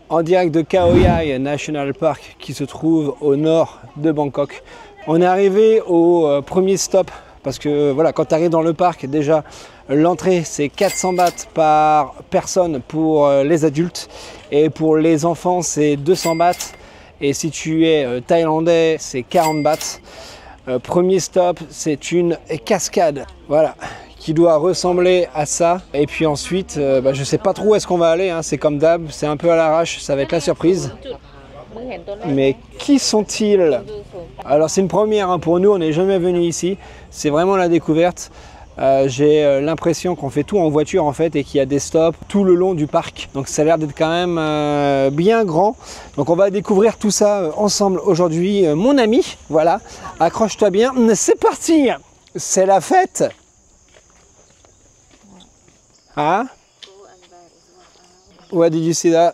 en direct de Khao Yai National Park qui se trouve au nord de Bangkok. On est arrivé au premier stop parce que voilà, quand tu arrives dans le parc, déjà l'entrée c'est 400 bahts par personne pour les adultes et pour les enfants c'est 200 bahts et si tu es thaïlandais c'est 40 bahts. Premier stop c'est une cascade, voilà, qui doit ressembler à ça. Et puis ensuite, je sais pas trop où est-ce qu'on va aller, hein. C'est comme d'hab, c'est un peu à l'arrache, ça va être la surprise. Mais qui sont-ils? Alors c'est une première hein, pour nous, on n'est jamais venu ici, c'est vraiment la découverte. J'ai l'impression qu'on fait tout en voiture en fait et qu'il y a des stops tout le long du parc. Donc ça a l'air d'être quand même bien grand. Donc on va découvrir tout ça ensemble aujourd'hui. Mon ami, voilà, accroche-toi bien, c'est parti. C'est la fête. Hein? Where did you see that?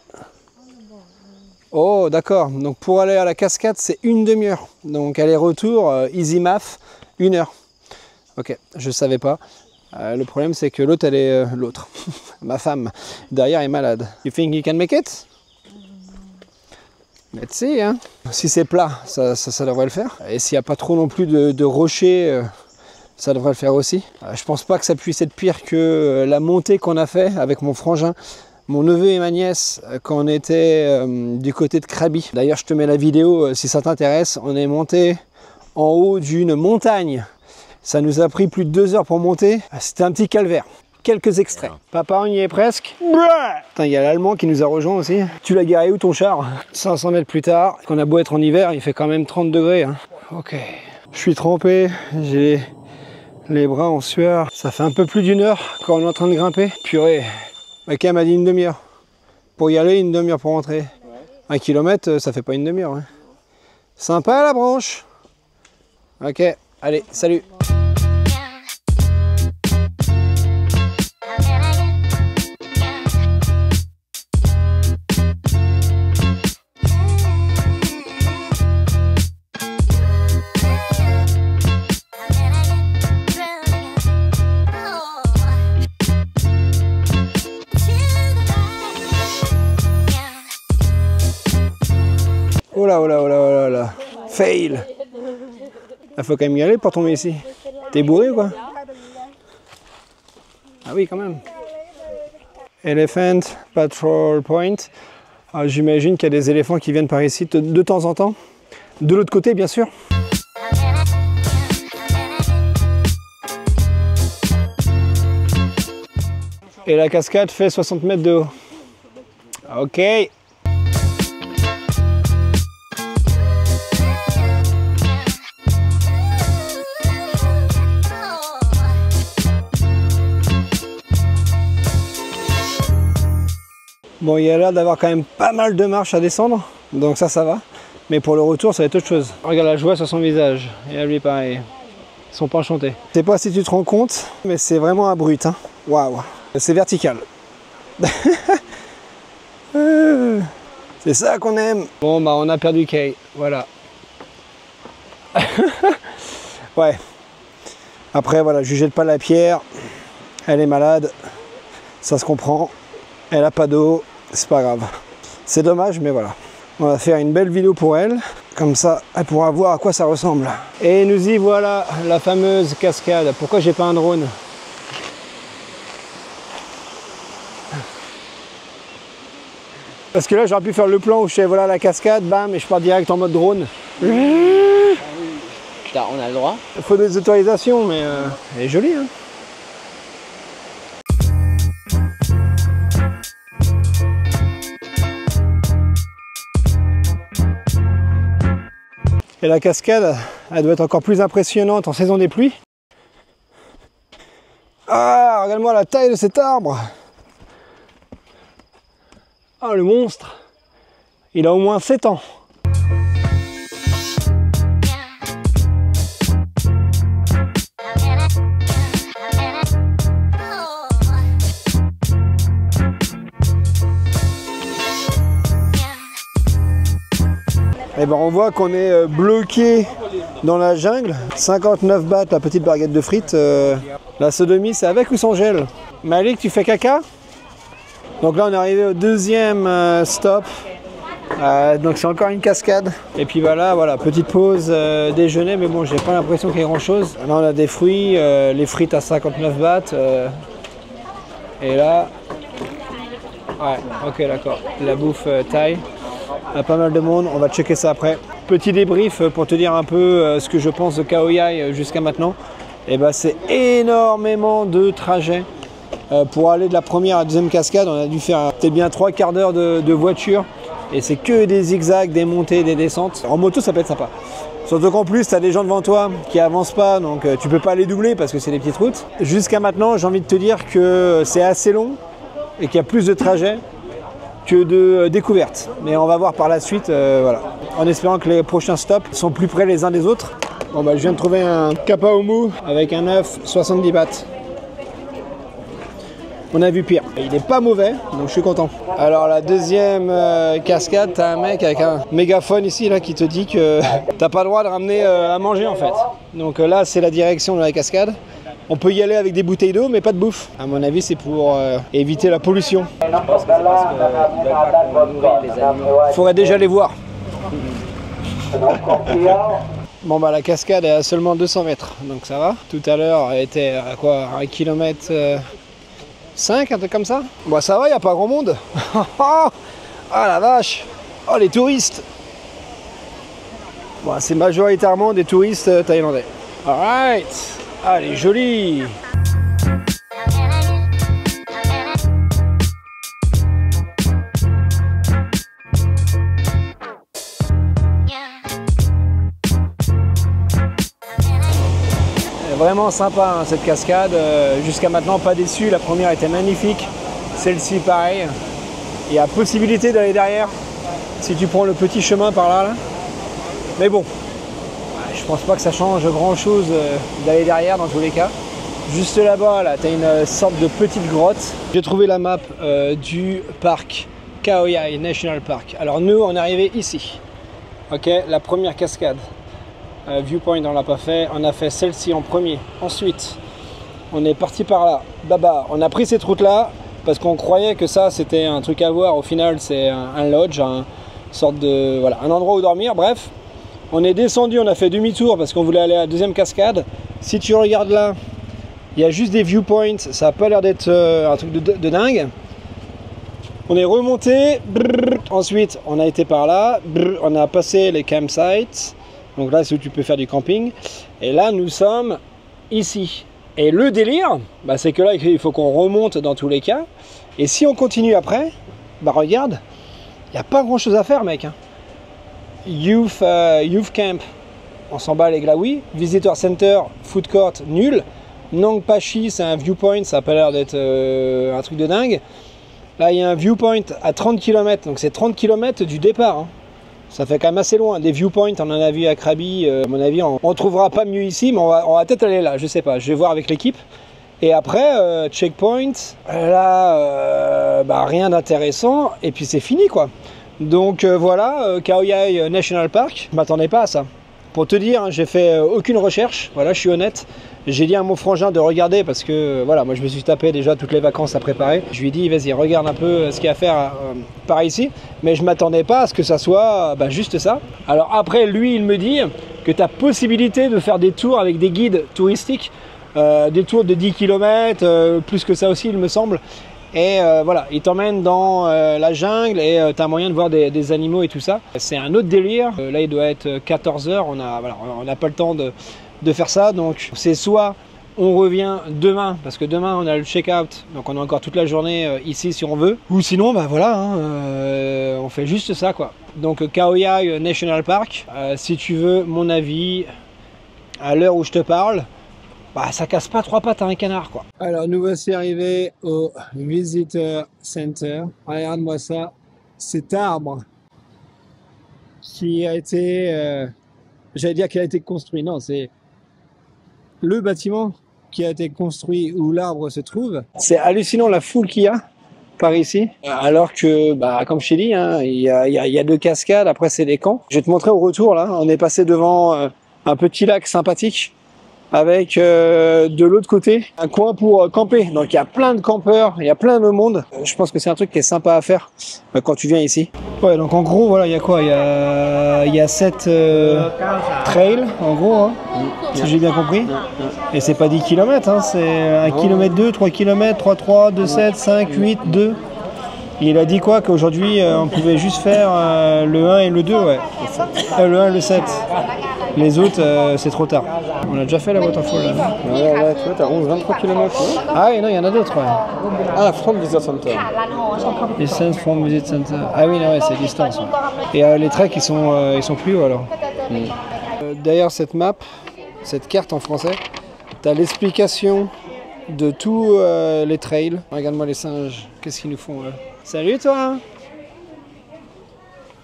Oh d'accord, donc pour aller à la cascade c'est une demi-heure. Donc aller-retour, easy math, 1 heure. Ok, je savais pas. Le problème c'est que l'autre elle est l'autre, ma femme derrière est malade. You think you can make it? Let's see, hein. Si c'est plat, ça devrait le faire. Et s'il n'y a pas trop non plus de rochers, ça devrait le faire aussi. Je pense pas que ça puisse être pire que la montée qu'on a fait avec mon frangin, mon neveu et ma nièce quand on était du côté de Krabi. D'ailleurs je te mets la vidéo si ça t'intéresse. On est monté en haut d'une montagne. Ça nous a pris plus de 2 heures pour monter. C'était un petit calvaire. Quelques extraits. Papa, on y est presque. Putain, il y a l'Allemand qui nous a rejoint aussi. Tu l'as garé où ton char? 500 mètres plus tard. Qu'on a beau être en hiver, il fait quand même 30 degrés. Hein. Ok. Je suis trempé. J'ai les bras en sueur. Ça fait un peu plus d'1 heure quand on est en train de grimper. Purée. Maka m'a dit 1 demi-heure. Pour y aller, 1 demi-heure pour rentrer. 1 kilomètre, ça fait pas 1 demi-heure. Hein. Sympa la branche. Ok. Allez, salut. Oh là, oh là, oh là, oh là, oh là. Fail. Il faut quand même y aller pour tomber ici. T'es bourré ou quoi? Ah oui, quand même. Elephant Patrol Point. J'imagine qu'il y a des éléphants qui viennent par ici de temps en temps. De l'autre côté, bien sûr. Et la cascade fait 60 mètres de haut. Ok. Bon, il y a l'air d'avoir quand même pas mal de marches à descendre, donc ça va. Mais pour le retour, ça va être autre chose. Regarde la joie sur son visage, et à lui pareil. Ils sont pas enchantés. Je sais pas si tu te rends compte, mais c'est vraiment abrupt. Hein. Waouh, c'est vertical. C'est ça qu'on aime. Bon, bah on a perdu Kay, voilà. Ouais. Après, voilà, je jette pas la pierre. Elle est malade, ça se comprend. Elle a pas d'eau. C'est pas grave. C'est dommage, mais voilà. On va faire une belle vidéo pour elle. Comme ça, elle pourra voir à quoi ça ressemble. Et nous y voilà, la fameuse cascade. Pourquoi j'ai pas un drone? Parce que là, j'aurais pu faire le plan où je fais voilà la cascade, bam, et je pars direct en mode drone. On a le droit. Il faut des autorisations, mais elle est jolie, hein. Et la cascade, elle doit être encore plus impressionnante en saison des pluies. Ah, regarde-moi la taille de cet arbre. Ah, le monstre. Il a au moins 7 ans. Et ben on voit qu'on est bloqué dans la jungle. 59 bahts la petite baguette de frites. La sodomie, c'est avec ou sans gel? Malik, tu fais caca? Donc là on est arrivé au deuxième stop. Donc c'est encore une cascade. Et puis voilà, petite pause déjeuner, mais bon, j'ai pas l'impression qu'il y ait grand chose. Là on a des fruits, les frites à 59 bahts. Et là, ouais, ok, d'accord. La bouffe thaï. Pas mal de monde, on va checker ça après. Petit débrief pour te dire un peu ce que je pense de Khao Yai jusqu'à maintenant. Et bah c'est énormément de trajets. Pour aller de la première à la deuxième cascade, on a dû faire peut-être bien 3 quarts d'heure de voiture. Et c'est que des zigzags, des montées, des descentes. En moto, ça peut être sympa. Surtout qu'en plus, tu as des gens devant toi qui avancent pas, donc tu peux pas les doubler parce que c'est des petites routes. Jusqu'à maintenant, j'ai envie de te dire que c'est assez long et qu'il y a plus de trajets que de découvertes. Mais on va voir par la suite, voilà. En espérant que les prochains stops sont plus près les uns des autres. Bon bah je viens de trouver un Kappa Omu avec un œuf 70 bahts. On a vu pire. Il n'est pas mauvais, donc je suis content. Alors la deuxième cascade, t'as un mec avec un mégaphone ici là qui te dit que t'as pas le droit de ramener à manger en fait. Donc là c'est la direction de la cascade. On peut y aller avec des bouteilles d'eau mais pas de bouffe. À mon avis c'est pour éviter la pollution. Je pense que c'est parce qu'ils veulent pas qu'on nourrit les animaux. Faudrait déjà les voir. Bon bah la cascade est à seulement 200 mètres, donc ça va. Tout à l'heure elle était à quoi, 1 km 5, un truc comme ça. Bon ça va, il n'y a pas grand monde. Ah la vache. Oh les touristes. Bon, c'est majoritairement des touristes thaïlandais. Alright. Ah elle est jolie. Vraiment sympa hein, cette cascade, jusqu'à maintenant pas déçu, la première était magnifique, celle-ci pareil. Il y a possibilité d'aller derrière si tu prends le petit chemin par là. Mais bon, je pense pas que ça change grand chose d'aller derrière dans tous les cas. Juste là-bas, là, tu as une sorte de petite grotte. J'ai trouvé la map du parc Khao Yai National Park. Alors nous on est arrivé ici, ok, la première cascade. Viewpoint on l'a pas fait, on a fait celle-ci en premier. Ensuite on est parti par là, Baba. On a pris cette route là parce qu'on croyait que ça c'était un truc à voir. Au final c'est un lodge, un sorte de voilà, un endroit où dormir. Bref, on est descendu, on a fait demi-tour parce qu'on voulait aller à la deuxième cascade. Si tu regardes là, il y a juste des viewpoints, ça a pas l'air d'être un truc de dingue. On est remonté, ensuite on a été par là, on a passé les campsites. Donc là, c'est où tu peux faire du camping. Et là, nous sommes ici. Et le délire, bah, c'est que là, il faut qu'on remonte dans tous les cas. Et si on continue après, bah regarde, il n'y a pas grand-chose à faire, mec. Hein. Youth Camp, on s'en bat les glaouis. Visitor Center, Food Court, nul. Nang Pachi, c'est un viewpoint, ça n'a pas l'air d'être un truc de dingue. Là, il y a un viewpoint à 30 km, donc c'est 30 km du départ. Hein. Ça fait quand même assez loin. Des viewpoints, on en a vu à Krabi. À mon avis, on trouvera pas mieux ici, mais on va peut-être aller là. Je sais pas. Je vais voir avec l'équipe. Et après, checkpoint. Là, bah, rien d'intéressant. Et puis c'est fini, quoi. Donc voilà, Khao Yai National Park. Je m'attendais pas à ça. Pour te dire, hein, j'ai fait aucune recherche. Voilà, je suis honnête. J'ai dit à mon frangin de regarder parce que voilà, moi je me suis tapé déjà toutes les vacances à préparer. Je lui ai dit vas-y regarde un peu ce qu'il y a à faire par ici, mais je m'attendais pas à ce que ça soit bah, juste ça. Alors après lui il me dit que tu as possibilité de faire des tours avec des guides touristiques, des tours de 10 km, plus que ça aussi il me semble. Et voilà, il t'emmène dans la jungle et tu as moyen de voir des animaux et tout ça. C'est un autre délire. Là il doit être 14 h, on n'a pas le temps de faire ça, donc c'est soit on revient demain parce que demain on a le check-out, donc on a encore toute la journée ici si on veut, ou sinon bah voilà hein, on fait juste ça quoi. Donc Khao Yai National Park, si tu veux mon avis à l'heure où je te parle, bah ça casse pas 3 pattes à un canard quoi. Alors nous voici arrivés au Visitor Center. Regarde-moi ça, cet arbre qui a été j'allais dire qu'il a été construit, non c'est le bâtiment qui a été construit où l'arbre se trouve. C'est hallucinant la foule qu'il y a par ici. Alors que, bah, comme je t'ai dit, hein, il y a 2 cascades, après c'est des camps. Je vais te montrer au retour, là, on est passé devant un petit lac sympathique avec de l'autre côté un coin pour camper. Donc il y a plein de campeurs, il y a plein de monde. Je pense que c'est un truc qui est sympa à faire quand tu viens ici. Ouais, donc en gros, voilà, il y a quoi? Il y a 7 trails, en gros, hein, si j'ai bien compris. Et c'est pas 10 km, hein, c'est 1 km 2, 3 km, 3, 3, 2, 7, 5, 8, 2. Et il a dit quoi? Qu'aujourd'hui, on pouvait juste faire le 1 et le 2, ouais. Le 1 et le 7. Les autres, c'est trop tard. On a déjà fait la waterfall là. Ouais, tu vois, t'as 11-23 km. Ah oui, non, il y en a d'autres, ouais. Ah, from Visitor Center. Distance from Visit Center. Ah oui, non, ouais, c'est distance. Ouais. Et les treks, ils sont plus hauts alors. Derrière cette map, cette carte en français, t'as l'explication de tous les trails. Regarde-moi les singes, qu'est-ce qu'ils nous font là? Salut toi!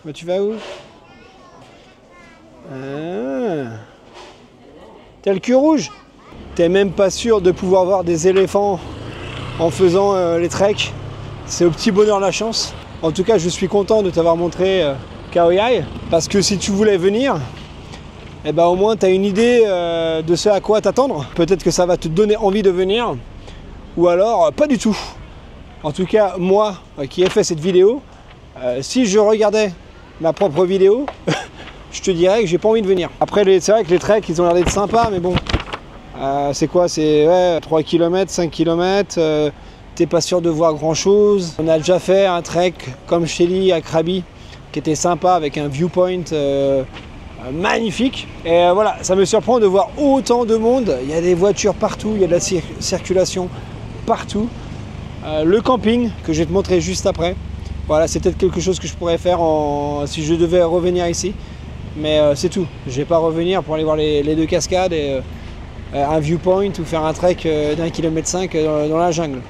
Mais tu vas où? Ah. T'as le cul rouge? T'es même pas sûr de pouvoir voir des éléphants en faisant les treks. C'est au petit bonheur la chance. En tout cas, je suis content de t'avoir montré Khao Yai, parce que si tu voulais venir, eh ben, au moins tu as une idée de ce à quoi t'attendre. Peut-être que ça va te donner envie de venir, ou alors pas du tout. En tout cas, moi qui ai fait cette vidéo, si je regardais ma propre vidéo, je te dirais que j'ai pas envie de venir. Après, c'est vrai que les treks, ils ont l'air d'être sympas, mais bon, c'est quoi? C'est 3 km, 5 km, t'es pas sûr de voir grand chose. On a déjà fait un trek, comme chez lui à Krabi, qui était sympa, avec un viewpoint magnifique. Et voilà, ça me surprend de voir autant de monde. Il y a des voitures partout, il y a de la circulation partout. Le camping, que je vais te montrer juste après. Voilà, c'est peut-être quelque chose que je pourrais faire si je devais revenir ici. Mais c'est tout. Je vais pas revenir pour aller voir les 2 cascades et un viewpoint ou faire un trek d'1,5 km dans la jungle.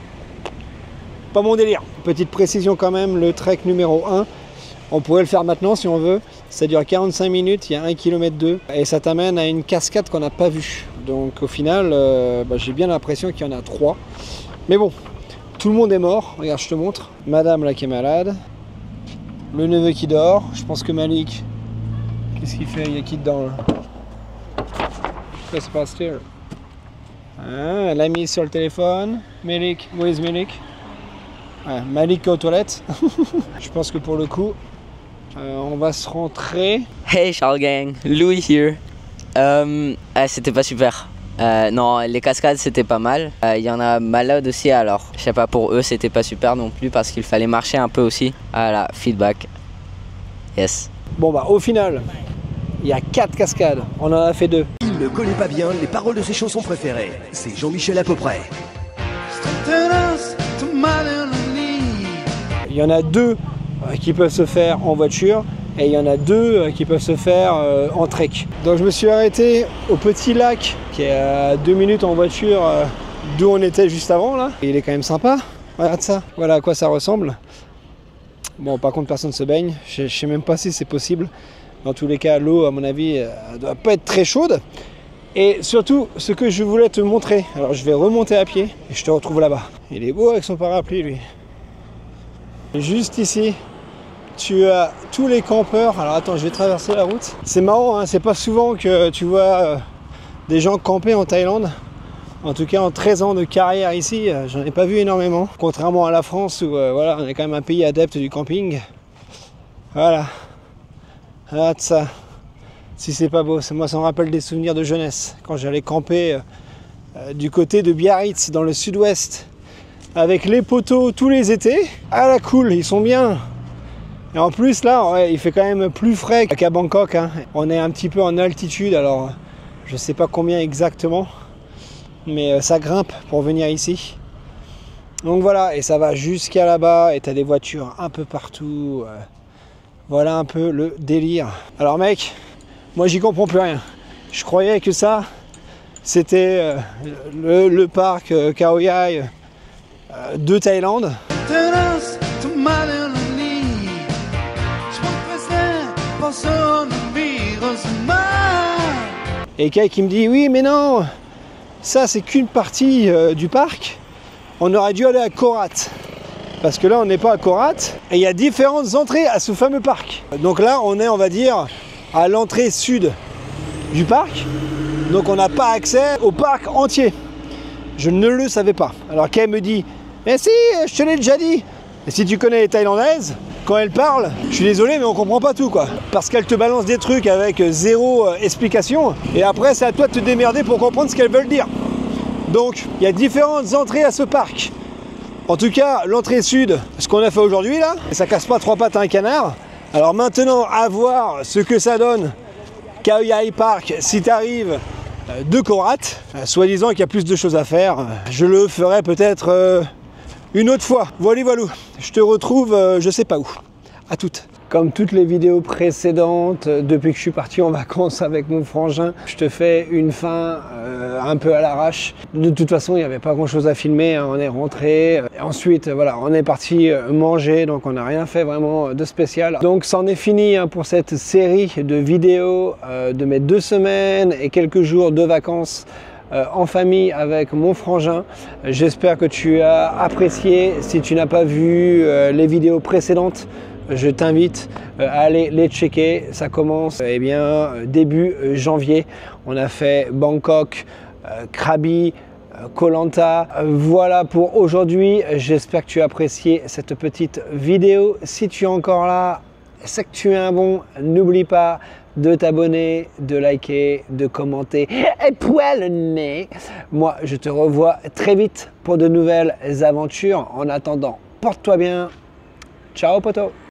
Pas mon délire. Petite précision quand même, le trek numéro 1, on pourrait le faire maintenant si on veut. Ça dure 45 minutes, il y a 1,2 km et ça t'amène à une cascade qu'on n'a pas vue. Donc au final, j'ai bien l'impression qu'il y en a 3. Mais bon, tout le monde est mort. Regarde, je te montre. Madame là qui est malade. Le neveu qui dort. Je pense que Malik, qu'est-ce qu'il fait? Il y a qui dedans là? C'est pas steer. Ah, elle a mis sur le téléphone. Malik, où est Malik? Ouais, Malik aux toilettes. Je pense que pour le coup, on va se rentrer. Hey Charles Gang, Louis here. C'était pas super. Non, les cascades c'était pas mal. Il y en a malade aussi, alors je sais pas, pour eux c'était pas super non plus parce qu'il fallait marcher un peu aussi. Voilà, feedback. Yes. Bon bah au final, il y a 4 cascades, on en a fait 2. Il ne connaît pas bien les paroles de ses chansons préférées. C'est Jean-Michel à peu près. Il y en a 2 qui peuvent se faire en voiture et il y en a 2 qui peuvent se faire en trek. Donc je me suis arrêté au petit lac qui est à 2 minutes en voiture d'où on était juste avant là. Et il est quand même sympa, regarde ça, voilà à quoi ça ressemble. Bon, par contre personne ne se baigne, je sais même pas si c'est possible. Dans tous les cas, l'eau à mon avis elle doit pas être très chaude. Et surtout, ce que je voulais te montrer, alors je vais remonter à pied et je te retrouve là-bas. Il est beau avec son parapluie lui. Juste ici, tu as tous les campeurs. Alors attends, je vais traverser la route. C'est marrant, hein, c'est pas souvent que tu vois des gens camper en Thaïlande. En tout cas, en 13 ans de carrière ici, j'en ai pas vu énormément. Contrairement à la France où voilà, on est quand même un pays adepte du camping. Voilà. Regarde ça. Si c'est pas beau, moi ça me rappelle des souvenirs de jeunesse. Quand j'allais camper du côté de Biarritz, dans le sud-ouest. Avec les poteaux tous les étés. Ah la cool, ils sont bien. Et en plus là, ouais, il fait quand même plus frais qu'à Bangkok. Hein. On est un petit peu en altitude, alors je sais pas combien exactement. Mais ça grimpe pour venir ici. Donc voilà, et ça va jusqu'à là-bas. Et t'as des voitures un peu partout. Voilà un peu le délire. Alors mec, moi j'y comprends plus rien. Je croyais que ça, c'était le parc Khao Yai de Thaïlande. Et quelqu'un qui me dit oui mais non, ça c'est qu'une partie du parc, on aurait dû aller à Korat. Parce que là on n'est pas à Korat et il y a différentes entrées à ce fameux parc. Donc là on est, on va dire, à l'entrée sud du parc. Donc on n'a pas accès au parc entier. Je ne le savais pas. Alors Kay me dit, mais si, je te l'ai déjà dit. Et si tu connais les Thaïlandaises, quand elles parlent, je suis désolé mais on comprend pas tout quoi. Parce qu'elles te balancent des trucs avec zéro explication. Et après c'est à toi de te démerder pour comprendre ce qu'elles veulent dire. Donc il y a différentes entrées à ce parc. En tout cas, l'entrée sud, ce qu'on a fait aujourd'hui là, ça casse pas trois pattes à un canard. Alors maintenant, à voir ce que ça donne Khao Yai Park si tu arrives de Korat, soi-disant qu'il y a plus de choses à faire. Je le ferai peut-être une autre fois. Voilà, je te retrouve je sais pas où. À toutes. Comme toutes les vidéos précédentes, depuis que je suis parti en vacances avec mon frangin, je te fais une fin un peu à l'arrache. De toute façon, il n'y avait pas grand chose à filmer, hein. On est rentré. Ensuite, voilà, on est parti manger, donc on n'a rien fait vraiment de spécial. Donc c'en est fini hein, pour cette série de vidéos de mes 2 semaines et quelques jours de vacances en famille avec mon frangin. J'espère que tu as apprécié. Si tu n'as pas vu les vidéos précédentes, je t'invite à aller les checker. Ça commence début janvier. On a fait Bangkok, Krabi, Koh Lanta. Voilà pour aujourd'hui. J'espère que tu as apprécié cette petite vidéo. Si tu es encore là, c'est que tu es un bon. N'oublie pas de t'abonner, de liker, de commenter et poil le nez. Moi, je te revois très vite pour de nouvelles aventures. En attendant, porte-toi bien. Ciao, poto!